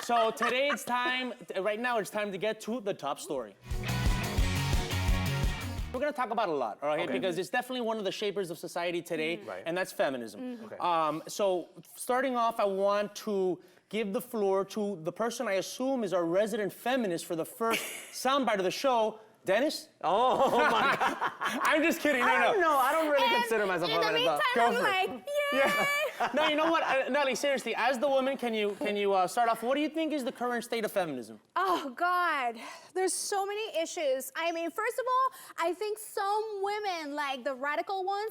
So today it's time, right now it's time to get to the top story. We're gonna talk about a lot, all right? Because it's definitely one of the shapers of society today, and that's feminism. So starting off, I want to give the floor to the person I assume is our resident feminist for the first soundbite of the show, Dennis? Oh my God. I'm just kidding, no. I don't really consider myself a feminist. In the meantime, I'm like, yay! Yeah. No, you know what, Nelly, seriously, as the woman, can you start off, what do you think is the current state of feminism? Oh, God. There's so many issues. I mean, first of all, I think some women, like the radical ones,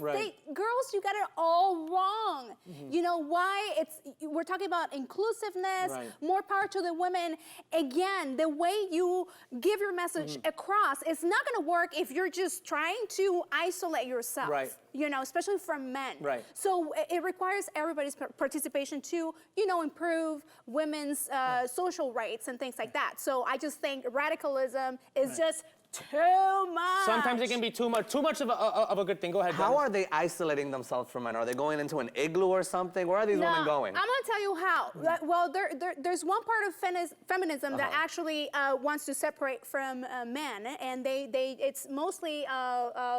girls, you got it all wrong. You know why? We're talking about inclusiveness, more power to the women. Again, the way you give your message across, it's not gonna work if you're just trying to isolate yourself. You know, especially from men. So it requires everybody's participation to, you know, improve women's social rights and things like that. So I just think radicalism is just too much. Sometimes it can be too much of a good thing. Go ahead, Dennis. How are they isolating themselves from men? Are they going into an igloo or something? Where are these women going? I'm gonna tell you how. Well, there's one part of feminism that actually wants to separate from men, and it's mostly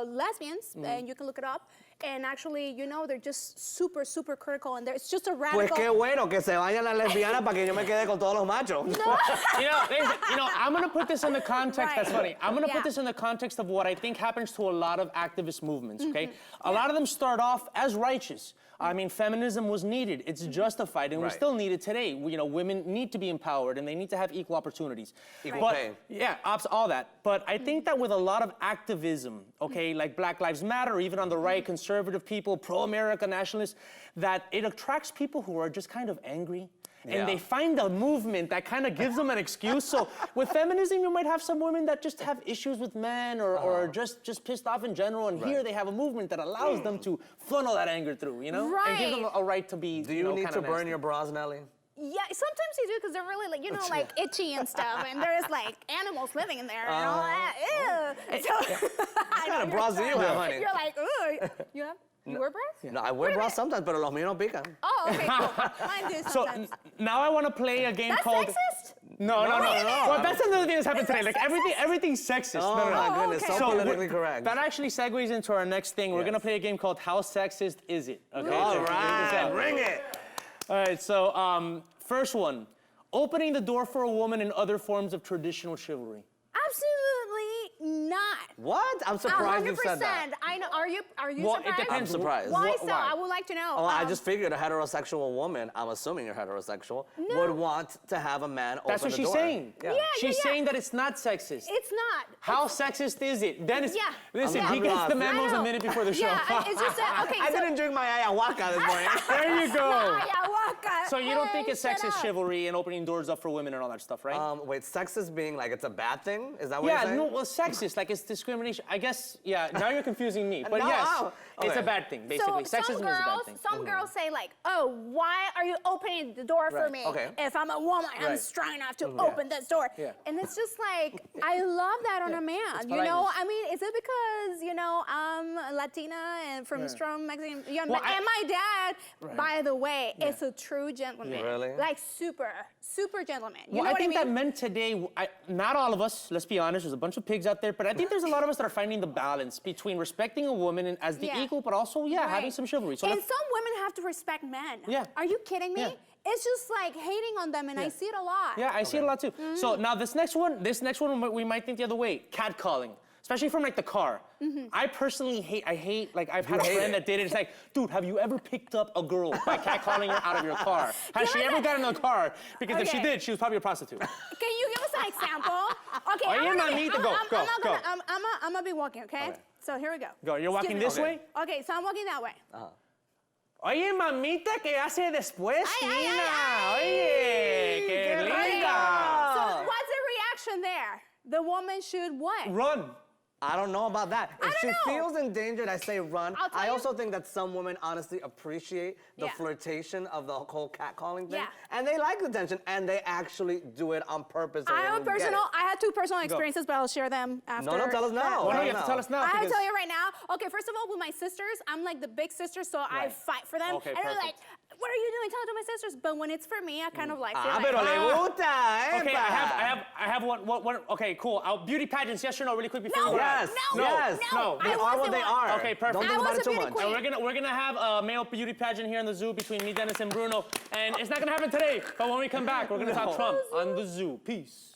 lesbians, and you can look it up. And actually, you know, they're just super, super critical, and it's just a radical. Pues qué bueno que se vayan las lesbianas para que yo me quede con todos los machos. No. you know, I'm gonna put this in the context. That's funny. I'm gonna put this in the context of what I think happens to a lot of activist movements. Okay, a lot of them start off as righteous. I mean, feminism was needed. It's justified, and we still need it today. You know, women need to be empowered, and they need to have equal opportunities. Equal pay. Yeah, all that. But I think that with a lot of activism, okay, like Black Lives Matter, or even on the right, conservative people, pro-America nationalists, that it attracts people who are just kind of angry. And they find a movement that kind of gives them an excuse. So with feminism, you might have some women that just have issues with men or just pissed off in general. And here they have a movement that allows them to funnel that anger through, you know? And give them a right to be, Do you need to burn your bras, Nelly? Yeah, sometimes you do because they're really, like, you know, like itchy and stuff, and there's like animals living in there and all that. Ew. So, What kind of bras do you have, honey? You're like, ooh. You wear bras? No, I wear bras sometimes, but los míos no pican. Oh, okay, cool. Mine do sometimes. So now I want to play a game called. Sexist? No. Well, that's another thing that's happened today. Like everything's sexist. Oh, my goodness, so politically correct. That actually segues into our next thing. We're gonna play a game called How Sexist Is It? Okay. All right, bring it. All right. So first one, opening the door for a woman in other forms of traditional chivalry. Absolutely not. What? I'm surprised you said 100%. that. I know. Are you Well, surprised? it depends. I'm surprised. Why so? I would like to know. Oh, I just figured a heterosexual woman, I'm assuming you're heterosexual, would want to have a man open the door. That's what she's saying. Yeah, She's saying that it's not sexist. It's not. How sexist is it? Dennis, listen, I'm he gets lost. the memos a minute before the show. Yeah, it's just that, okay. I didn't drink my ayahuasca this morning. There you go. Ayahuasca. So you don't think it's Shut sexist up. chivalry and opening doors up for women and all that stuff, right? Wait, sexist being like it's a bad thing? Is that what you're saying? No, well, sexist, like it's discrimination. I guess, now you're confusing me. But No, yes, okay. it's a bad thing, basically. So Sexism is a bad thing. some girls say like, oh, why are you opening the door for me? Okay. If I'm a woman, I'm strong enough to open this door. And it's just like, I love that on a man, you know? I mean, is it because, you know, I'm Latina and from strong Mexican, and my dad, by the way, is a true gentleman. Really? Like super gentleman. You Well, know I what think I that mean? men today, not all of us, let's be honest, there's a bunch of pigs out there, but I think there's a lot of us that are finding the balance between respecting a woman and as the equal, but also, having some chivalry. So and some women have to respect men. Yeah. Are you kidding me? Yeah. It's just like hating on them, and I see it a lot. Yeah, I see it a lot too. So now this next one, we might think the other way, catcalling. Especially from like the car. I personally hate, like I've had a friend that did it. It's like, dude, have you ever picked up a girl by catcalling her out of your car? Has she ever gotten in the car? Because if she did, she was probably a prostitute. Can you give us an example? Okay, I'm gonna be walking, okay? So here we go. Go, you're walking this way? Okay, so I'm walking that way. Oye, mamita, ¿qué hace después, Tina? Oye, qué linda. So what's the reaction there? The woman should what? Run. I don't know about that. If she feels endangered, I say run. I also think that some women honestly appreciate the flirtation of the whole catcalling thing. And they like the tension, and they actually do it on purpose. I had 2 personal experiences, but I'll share them after. No, tell us now. Well, no, you have to tell us now. I have to tell you right now. Okay, first of all, with my sisters, I'm like the big sister, so I fight for them. Okay, and they're like, what are you doing? Tell it to my sisters. But when it's for me, I kind of like feel pero le gusta, Okay, I have one. Okay, cool. Beauty pageants, yes or no, really quick before you go. Yes. They are what they are. Okay, perfect. Don't think about it too much. And we're gonna have a male beauty pageant here in the zoo between me, Dennis, and Bruno. And it's not gonna happen today, but when we come back, we're gonna talk Trump on the zoo. Peace.